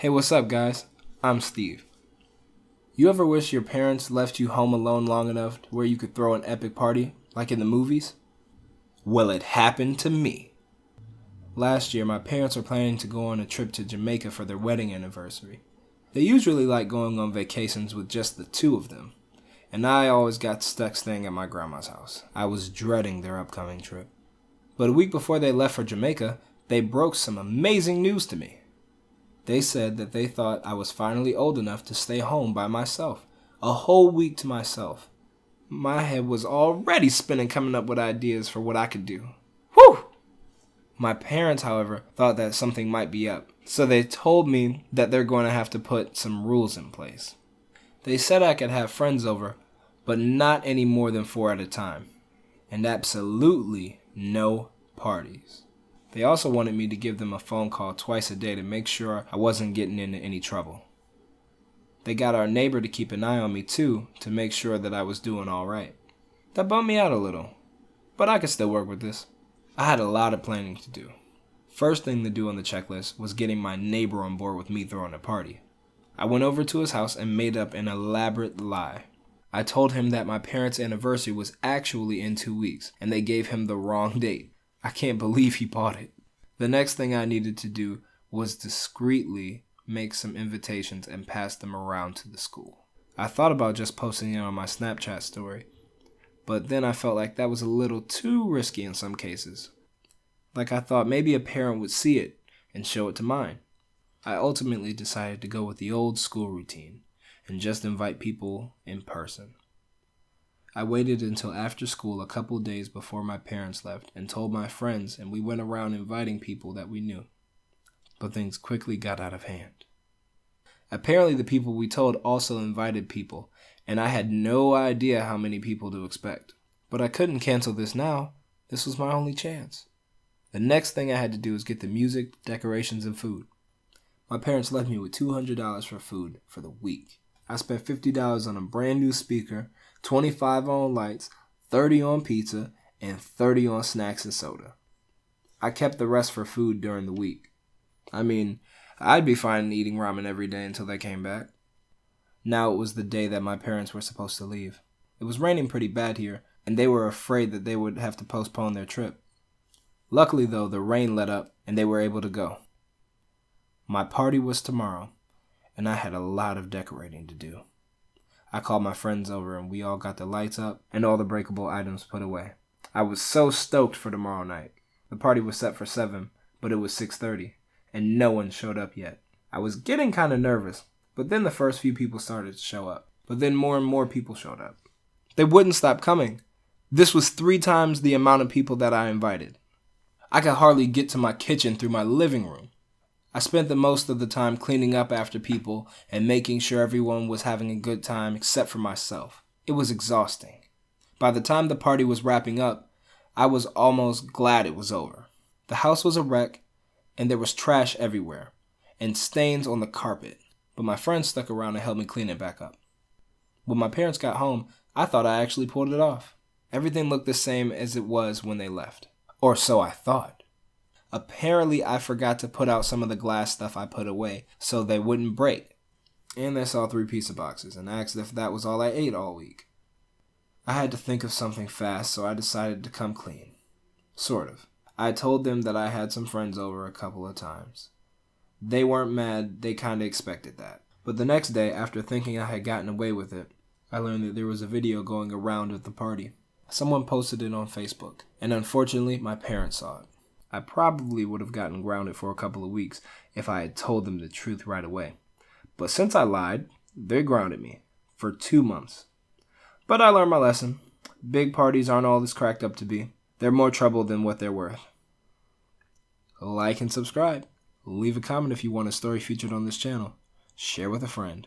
Hey, what's up, guys? I'm Steve. You ever wish your parents left you home alone long enough to where you could throw an epic party, like in the movies? Well, it happened to me. Last year, my parents were planning to go on a trip to Jamaica for their wedding anniversary. They usually like going on vacations with just the two of them, and I always got stuck staying at my grandma's house. I was dreading their upcoming trip. But a week before they left for Jamaica, they broke some amazing news to me. They said that they thought I was finally old enough to stay home by myself, a whole week to myself. My head was already spinning coming up with ideas for what I could do. Whew! My parents, however, thought that something might be up, so they told me that they're going to have to put some rules in place. They said I could have friends over, but not any more than 4 at a time, and absolutely no parties. They also wanted me to give them a phone call twice a day to make sure I wasn't getting into any trouble. They got our neighbor to keep an eye on me too, to make sure that I was doing all right. That bummed me out a little, but I could still work with this. I had a lot of planning to do. First thing to do on the checklist was getting my neighbor on board with me throwing a party. I went over to his house and made up an elaborate lie. I told him that my parents' anniversary was actually in 2 weeks, and they gave him the wrong date. I can't believe he bought it. The next thing I needed to do was discreetly make some invitations and pass them around to the school. I thought about just posting it on my Snapchat story, but then I felt like that was a little too risky in some cases. Like I thought maybe a parent would see it and show it to mine. I ultimately decided to go with the old school routine and just invite people in person. I waited until after school a couple days before my parents left and told my friends, and we went around inviting people that we knew. But things quickly got out of hand. Apparently the people we told also invited people, and I had no idea how many people to expect. But I couldn't cancel this now. This was my only chance. The next thing I had to do was get the music, decorations, and food. My parents left me with $200 for food for the week. I spent $50 on a brand new speaker, $25 on lights, $30 on pizza, and $30 on snacks and soda. I kept the rest for food during the week. I mean, I'd be fine eating ramen every day until they came back. Now it was the day that my parents were supposed to leave. It was raining pretty bad here, and they were afraid that they would have to postpone their trip. Luckily, though, the rain let up, and they were able to go. My party was tomorrow, and I had a lot of decorating to do. I called my friends over and we all got the lights up and all the breakable items put away. I was so stoked for tomorrow night. The party was set for 7, but it was 6:30 and no one showed up yet. I was getting kind of nervous, but then the first few people started to show up. But then more and more people showed up. They wouldn't stop coming. This was 3 times the amount of people that I invited. I could hardly get to my kitchen through my living room. I spent the most of the time cleaning up after people and making sure everyone was having a good time except for myself. It was exhausting. By the time the party was wrapping up, I was almost glad it was over. The house was a wreck, and there was trash everywhere, and stains on the carpet, but my friends stuck around and helped me clean it back up. When my parents got home, I thought I actually pulled it off. Everything looked the same as it was when they left. Or so I thought. Apparently, I forgot to put out some of the glass stuff I put away so they wouldn't break. And they saw 3 pizza boxes and asked if that was all I ate all week. I had to think of something fast, so I decided to come clean. Sort of. I told them that I had some friends over a couple of times. They weren't mad, they kinda expected that. But the next day, after thinking I had gotten away with it, I learned that there was a video going around at the party. Someone posted it on Facebook, and unfortunately, my parents saw it. I probably would have gotten grounded for a couple of weeks if I had told them the truth right away. But since I lied, they grounded me for 2 months. But I learned my lesson. Big parties aren't all this cracked up to be. They're more trouble than what they're worth. Like and subscribe. Leave a comment if you want a story featured on this channel. Share with a friend.